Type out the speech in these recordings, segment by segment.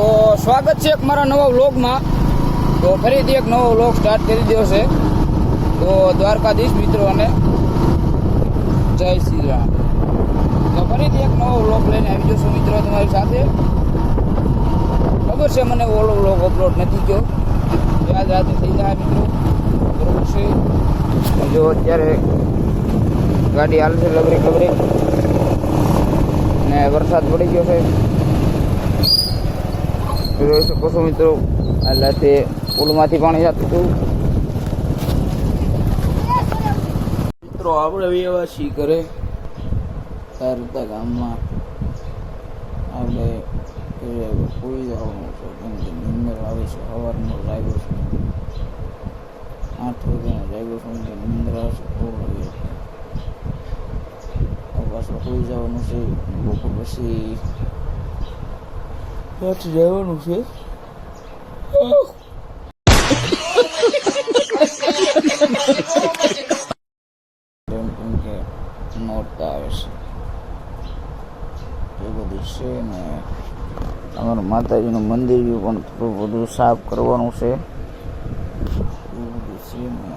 તો સ્વાગત છે એક મારા નવા વ્લોગમાં. તો ફરીથી એક નવો વ્લોગ સ્ટાર્ટ કરી દો છે. તો દ્વારકાધીશ મિત્રો અને જય શ્રી રામ. તો ફરીથી એક નવો વ્લોગ લઈને આવી જશો મિત્રો તમારી સાથે. ખબર છે મને ઓલો વ્લોગ અપલોડ નથી થયો, યાદ રાતે થઈ જાય મિત્રો, બરોબર છે. જો અત્યારે ગાડી હાલશે લબરી અને વરસાદ પડી ગયો છે, જોઈ શકો છો મિત્રો. એટલે તે પુલમાંથી પાણી જતું હતું. મિત્રો આપણે વ્યવહાર કરે સારતા ગામમાં આપણે કોઈ જવાનું છે, કેમ કે નિંદર આવે છે. સવારનો લાગ્યો છે 8 વાગ્યાનો લાગ્યો છે, કે નિંદર આવશે પાછું કોઈ જવાનું છે. બપોર પછી જવાનું છે. નોરતા આવે છે એ બધું છે ને. અમારું માતાજીનું મંદિર પણ થોડું બધું સાફ કરવાનું છે એ બધું છે ને.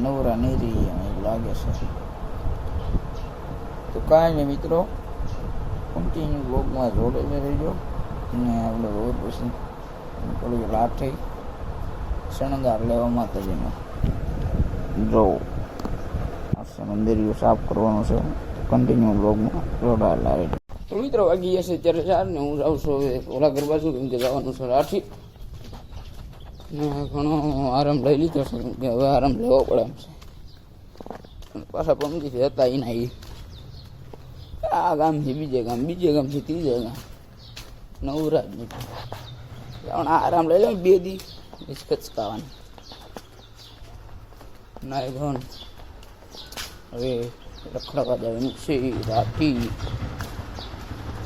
નવરા નહીં રહી એવું લાગે છે. તો કાંઈ નહીં મિત્રો, કન્ટિન્યુ બ્લોગમાં જોડેલા રહીજો. અને આપણે રોજ પછી થોડી રાત થઈ શણગાર લેવા માતાજીનો જોવું મંદિર સાફ કરવાનું છે. કન્ટિન્યુ બ્લોગમાં જોડાયેલા રહેજો. તો મિત્રો વાગી જશે અત્યારે 4 ને હું જાઉં છું હવે ઓલા ગરબા છું, કેમ કે જવાનું છે રાઠી ને. ઘણો આરામ લઈ લીધો છે, કેમ કે હવે આરામ લેવો પડે એમ છે. પાછા પમજીથી હતા એના આ ગામથી બીજે ગામથી ત્રીજે ગામ નવરાજ પણ આરામ લઈ લે 2 દી ખચકાવાની ના ઘણ. હવે રખડવા જવાનું છે રાઠી.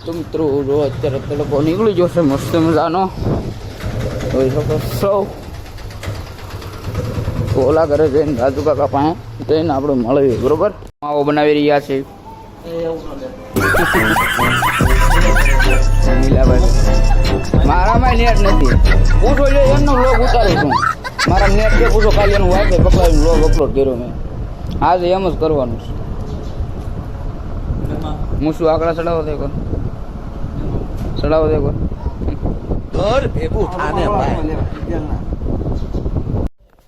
તો મિત્રો જો અત્યારે તડકો નીકળી જશે મસ્ત મજાનો, જોઈ શકો છો. ઓલા ઘરે જઈને રાજુ કાકા પાસે જઈને આપણે મળીએ, બરોબર. માવો બનાવી રહ્યા છે મારામાં નેટ નથી. પૂછો જો એમનો વ્લોગ ઉતારું છું. મારા નેટ કે પૂછો, કાલે એનું વાઈફાઈ પકડાવીને વ્લોગ અપલોડ કર્યો મેં. આજે એમ જ કરવાનું છે. હું શું આંકડા ચડાવો દે કર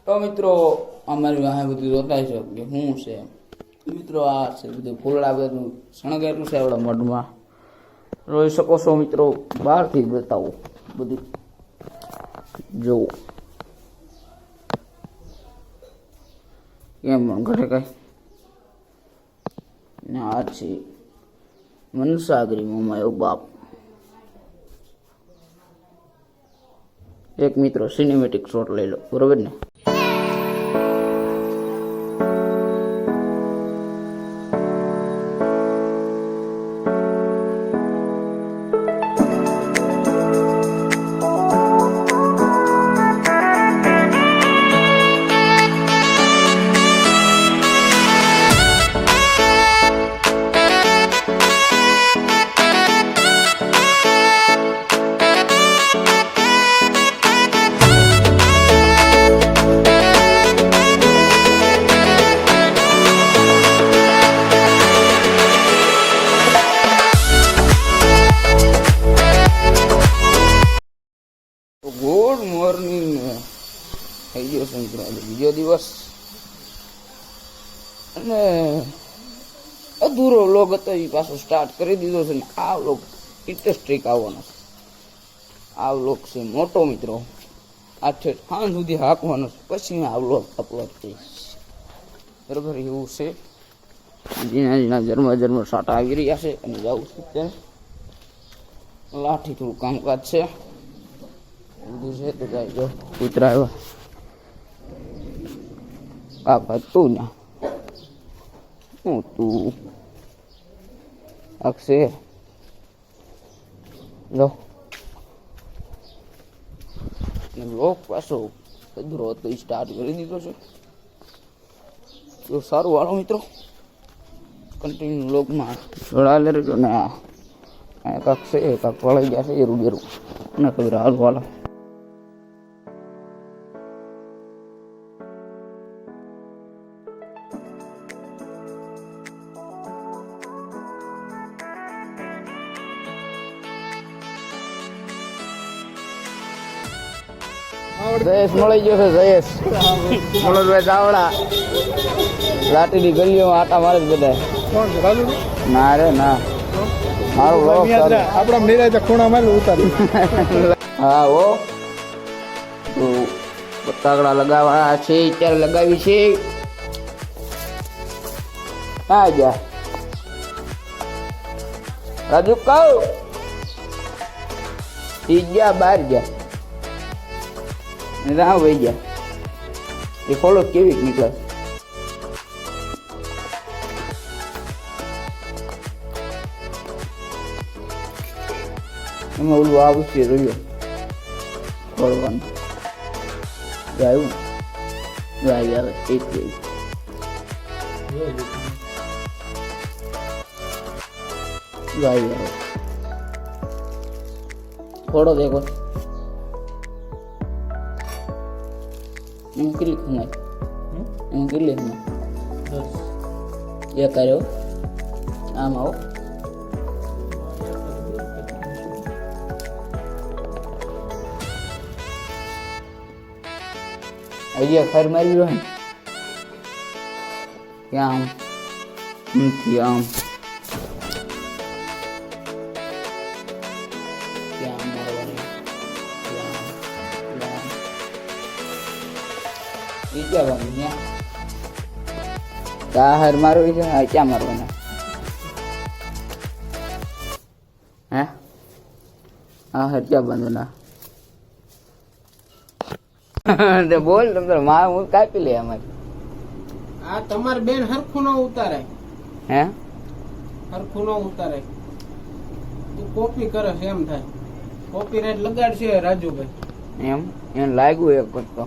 તો મિત્રો અમારી વાહે બધું જોતા છે કે શું છે મિત્રો. આ છે બધું ફૂલડા બધું શણગારેલું છે આપણા મઢમાં, જોઈ શકો છો મિત્રો. બહારથી બતાવો બધું જોવો કેમ ઘરે કઈ. આ છે મનસાગરી મોમાયો બાપ. એક મિત્રો સિનેમેટિક શોટ લઈ લો, બરોબર ને. ગુડ મોર્નિંગ થઈ ગયો છે મિત્રો, બીજો દિવસ અને અધૂરો વ્લોગ હતો એ પાછો સ્ટાર્ટ કરી દીધો છે. આ વ્લોગ ઇન્ટરેસ્ટિંગ આવવાનો છે. આ વ્લોગ છે મોટો મિત્રો, આ છે સાંજ સુધી હાંકવાનો છે, પછી આ વ્લોગ અપલોડ કરીશ, બરાબર. એવું છે. ઝીણા ઝરમર સાટા આવી રહ્યા છે અને જવું છે અત્યારે લાઠી. થોડું કામકાજ છે બધું છે. તો જાય જો કૂતરા આવ્યા કાકા તું ના હું તું અક્ષે લો લોક પાછો અધૂરો હતો એ સ્ટાર્ટ કરી દીધો છે. તો સારું હાલો મિત્રો, કન્ટિન્યુ વ્લોગમાં જોડાયેલા રહેજો ને. કાંક છે કાંક વળાઈ ગયા છે એરું બેરું ના ખબર હાલ વાલા જયેશ મળી ગયો છે જયેશ મનોજભાઈ ચાવડા લાટીની ગલીઓમાં આટા મારે જ બધા ના રે ના મારું વ્લોગ ચાલે આપણા નિરાય ખૂણા માં ઉતારી હા ઓ તો પતાગડા લગાવવા છે અત્યારે લગાવી છે આ જા રાજુ કહો ઈ ગયા બહાર ગયા રાહ વહી ગયા એ ફોલો કેવી નીકળે એમાં ઓલું આવશે રહ્યો ફોડવાનું આવ્યું આવી આવે એક આવી આવે થોડો દેખો એમ કેટલી ખમાય એમ કેટલી ખમાય એ કર્યો આમ આવો અહીંયા ખર મારી રહ્યો ને ત્યાં આમ નથી આમ ત્યાં મારવાની એ ક્યાં ભાઈ ત્યાં હાર મારવી છે ક્યાં મારવાના હે હા હાર ક્યાં બાંધવાના બોલ તમે માં હું કાપી લે અમારી આ તમાર બેન હરખું નો ઉતારાય હે હરખું નો ઉતારાય તું કોપી કરે છે એમ થાય કોપીરાઈટ લગાડશે રાજુભાઈ એમ એને લાગ્યું એક તો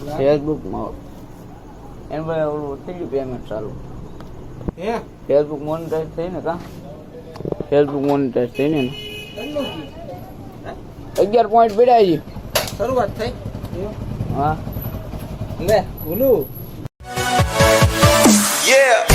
ફેસબુક માં એને ભાઈ ઓલું થઈ ગયું પેમેન્ટ ચાલુ હે ફેસબુક મોનેટાઈઝ થઈ ને કા ફેસબુક મોનેટાઈઝ થઈ ને 11 પોઈન્ટ પડ્યા છે શરૂઆત થઈ હા લે બોલું Yeah.